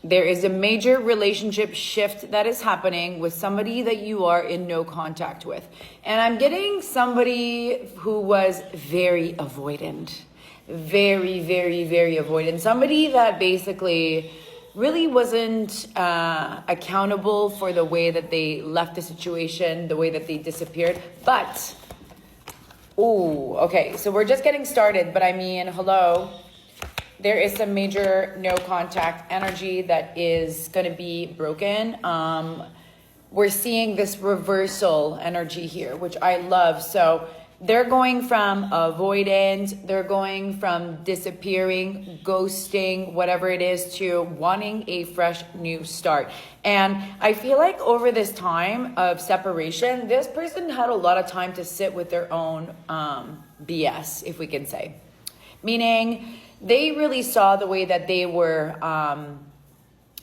There is a major relationship shift that is happening with somebody that you are in no contact with. And I'm getting somebody who was very avoidant. Very, very, very avoidant. Somebody that basically really wasn't accountable for the way that they left the situation, the way that they disappeared. But, okay, so we're just getting started. But I mean, hello. There is some major no contact energy that is going to be broken. We're seeing this reversal energy here, which I love. So they're going from avoidant, they're going from disappearing, ghosting, whatever it is, to wanting a fresh new start. And I feel like over this time of separation, this person had a lot of time to sit with their own BS, if we can say. Meaning, they really saw the way that they were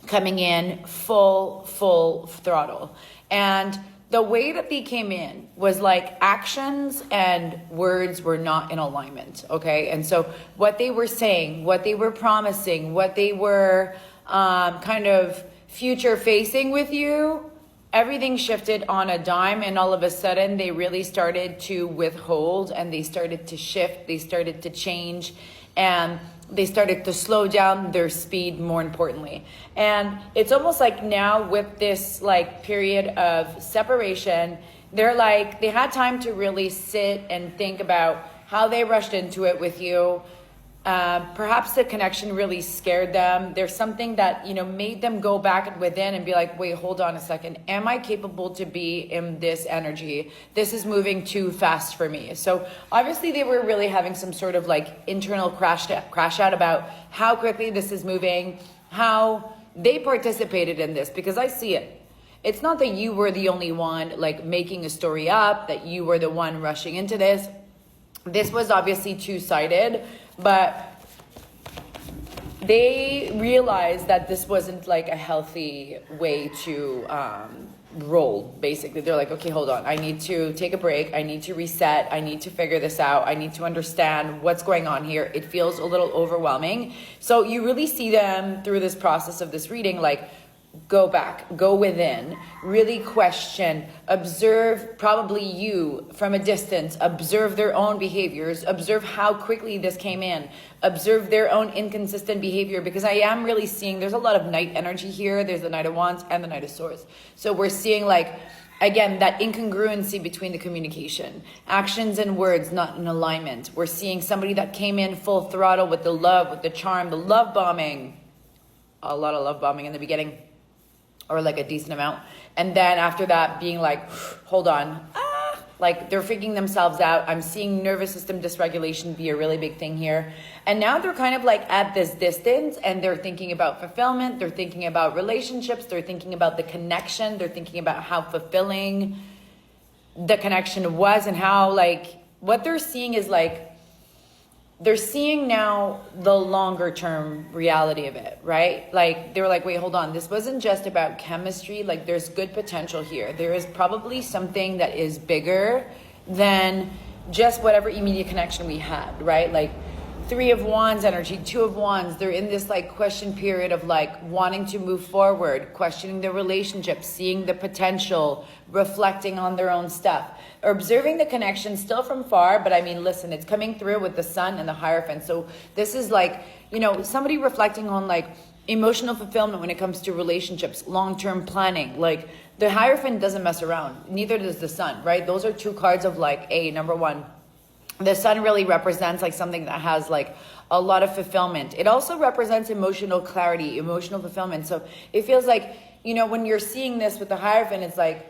coming in full throttle. And the way that they came in was like actions and words were not in alignment, okay? And so what they were saying, what they were promising, what they were kind of future facing with you, everything shifted on a dime, and all of a sudden they really started to withhold, and they started to shift, they started to change, and they started to slow down their speed, more importantly. And it's almost like now with this like period of separation, they're like, they had time to really sit and think about how they rushed into it with you. Perhaps the connection really scared them. There's something that, made them go back within and be like, wait, hold on a second. Am I capable to be in this energy? This is moving too fast for me. So obviously they were really having some sort of like internal crash out about how quickly this is moving, how they participated in this, because I see it. It's not that you were the only one like making a story up, that you were the one rushing into this. This was obviously two-sided, but they realized that this wasn't like a healthy way to roll, basically. They're like, okay, hold on. I need to take a break. I need to reset. I need to figure this out. I need to understand what's going on here. It feels a little overwhelming. So you really see them through this process of this reading, like, go back, go within, really question, observe probably you from a distance, observe their own behaviors, observe how quickly this came in, observe their own inconsistent behavior, because I am really seeing there's a lot of Knight energy here. There's the Knight of Wands and the Knight of Swords. So we're seeing like, again, that incongruency between the communication, actions and words not in alignment. We're seeing somebody that came in full throttle with the love, with the charm, the love bombing, a lot of love bombing in the beginning, or like a decent amount. And then after that being like, hold on, like they're freaking themselves out. I'm seeing nervous system dysregulation be a really big thing here. And now they're kind of like at this distance, and they're thinking about fulfillment. They're thinking about relationships. They're thinking about the connection. They're thinking about how fulfilling the connection was, and how like, what they're seeing is like, they're seeing now the longer term reality of it, right? Like they were like, wait, hold on. This wasn't just about chemistry. Like there's good potential here. There is probably something that is bigger than just whatever immediate connection we had, right? Like 3 of Wands energy, 2 of Wands. They're in this like question period of like wanting to move forward, questioning the relationship, seeing the potential, reflecting on their own stuff. Observing the connection still from far, but I mean, listen, it's coming through with the Sun and the Hierophant. So this is like, somebody reflecting on like emotional fulfillment when it comes to relationships, long-term planning. Like the Hierophant doesn't mess around. Neither does the Sun, right? Those are 2 cards of like, number one, the Sun really represents like something that has like a lot of fulfillment. It also represents emotional clarity, emotional fulfillment. So it feels like, when you're seeing this with the Hierophant, it's like,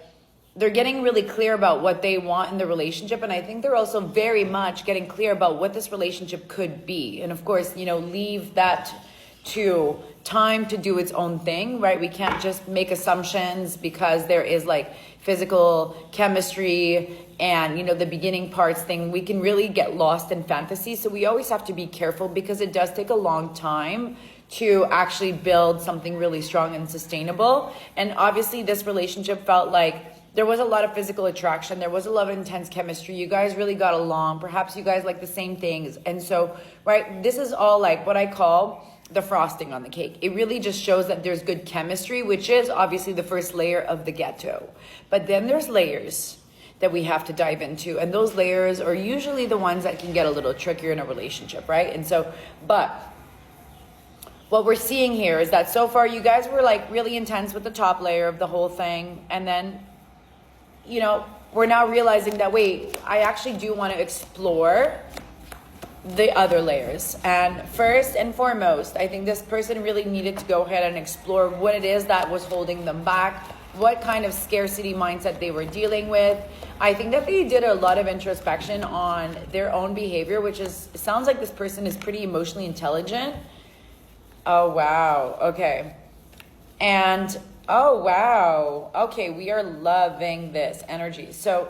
they're getting really clear about what they want in the relationship. And I think they're also very much getting clear about what this relationship could be. And of course, leave that to time to do its own thing, right? We can't just make assumptions because there is like physical chemistry and, the beginning parts thing. We can really get lost in fantasy. So we always have to be careful, because it does take a long time to actually build something really strong and sustainable. And obviously this relationship felt like there was a lot of physical attraction. There was a lot of intense chemistry. You guys really got along. Perhaps you guys like the same things. And so, right, this is all like what I call the frosting on the cake. It really just shows that there's good chemistry, which is obviously the first layer of the ghetto. But then there's layers that we have to dive into. And those layers are usually the ones that can get a little trickier in a relationship, right? And so, but what we're seeing here is that so far you guys were like really intense with the top layer of the whole thing. And then, you know, we're now realizing that, wait, I actually do want to explore the other layers. And first and foremost, I think this person really needed to go ahead and explore what it is that was holding them back, what kind of scarcity mindset they were dealing with. I think that they did a lot of introspection on their own behavior, which is, it sounds like this person is pretty emotionally intelligent. Oh, wow. Okay. And, oh, wow. Okay, we are loving this energy. So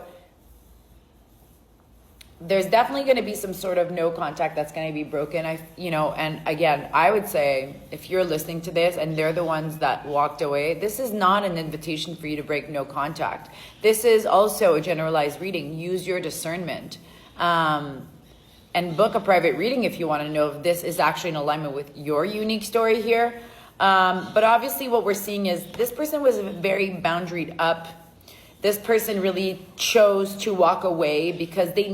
there's definitely going to be some sort of no contact that's going to be broken. And again, I would say if you're listening to this and they're the ones that walked away, this is not an invitation for you to break no contact. This is also a generalized reading. Use your discernment. And book a private reading if you want to know if this is actually in alignment with your unique story here. But obviously what we're seeing is this person was very boundaried up. This person really chose to walk away because they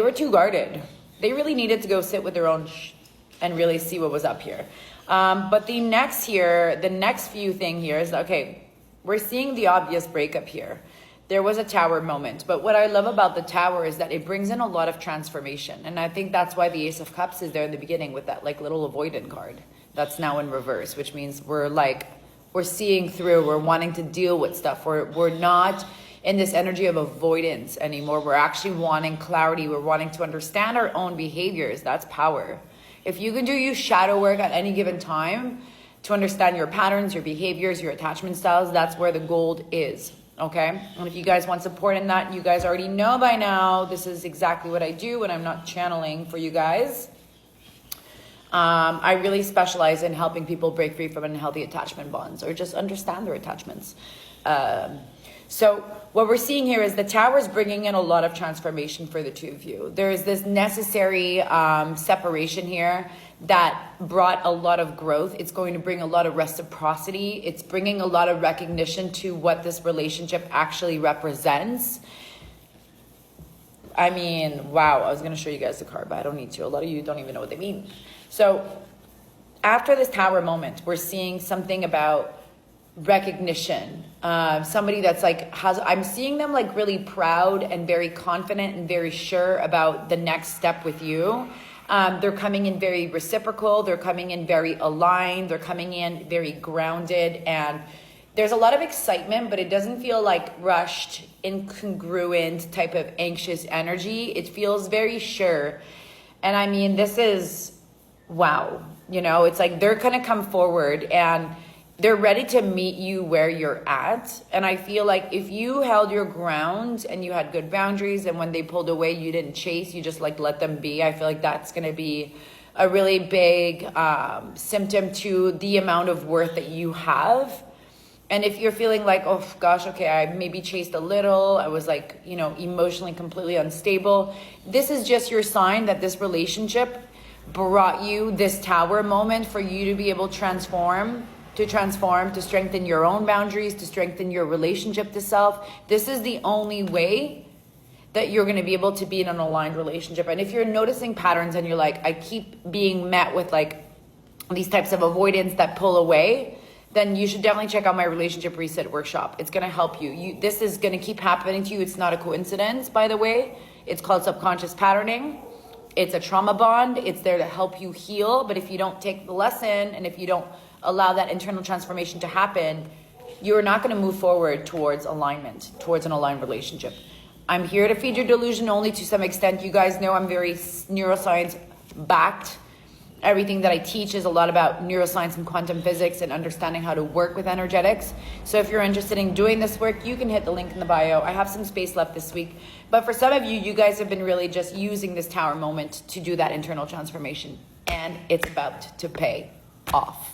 were too guarded. They really needed to go sit with their own and really see what was up here. But the next few thing here is, okay, we're seeing the obvious breakup here. There was a tower moment. But what I love about the tower is that it brings in a lot of transformation. And I think that's why the Ace of Cups is there in the beginning with that like little avoidant card. That's now in reverse, which means we're seeing through, we're wanting to deal with stuff. We're not in this energy of avoidance anymore. We're actually wanting clarity. We're wanting to understand our own behaviors. That's power. If you can do your shadow work at any given time to understand your patterns, your behaviors, your attachment styles, that's where the gold is. Okay? And if you guys want support in that, you guys already know by now, this is exactly what I do when I'm not channeling for you guys. I really specialize in helping people break free from unhealthy attachment bonds or just understand their attachments. So what we're seeing here is the tower is bringing in a lot of transformation for the two of you. There is this necessary separation here that brought a lot of growth. It's going to bring a lot of reciprocity. It's bringing a lot of recognition to what this relationship actually represents. I mean, wow, I was going to show you guys the card, but I don't need to. A lot of you don't even know what they mean. So after this tower moment, we're seeing something about recognition. Somebody that's like, I'm seeing them like really proud and very confident and very sure about the next step with you. They're coming in very reciprocal. They're coming in very aligned. They're coming in very grounded. And there's a lot of excitement, but it doesn't feel like rushed, incongruent type of anxious energy. It feels very sure. And I mean, this is, wow. You know, it's like they're going to come forward and they're ready to meet you where you're at. And I feel like if you held your ground and you had good boundaries and when they pulled away, you didn't chase, you just like let them be. I feel like that's going to be a really big symptom to the amount of worth that you have. And if you're feeling like, oh gosh, okay, I maybe chased a little, I was like, you know, emotionally completely unstable. This is just your sign that this relationship brought you this tower moment for you to be able to transform, to strengthen your own boundaries, to strengthen your relationship to self. This is the only way that you're going to be able to be in an aligned relationship. And if you're noticing patterns and you're like, I keep being met with like these types of avoidance that pull away, then you should definitely check out my relationship reset workshop. It's going to help you. This is going to keep happening to you. It's not a coincidence, by the way. It's called subconscious patterning. It's a trauma bond. It's there to help you heal. But if you don't take the lesson and if you don't allow that internal transformation to happen, you're not going to move forward towards alignment, towards an aligned relationship. I'm here to feed your delusion only to some extent. You guys know I'm very neuroscience backed. Everything that I teach is a lot about neuroscience and quantum physics and understanding how to work with energetics. So if you're interested in doing this work, you can hit the link in the bio. I have some space left this week. But for some of you, you guys have been really just using this tower moment to do that internal transformation. And it's about to pay off.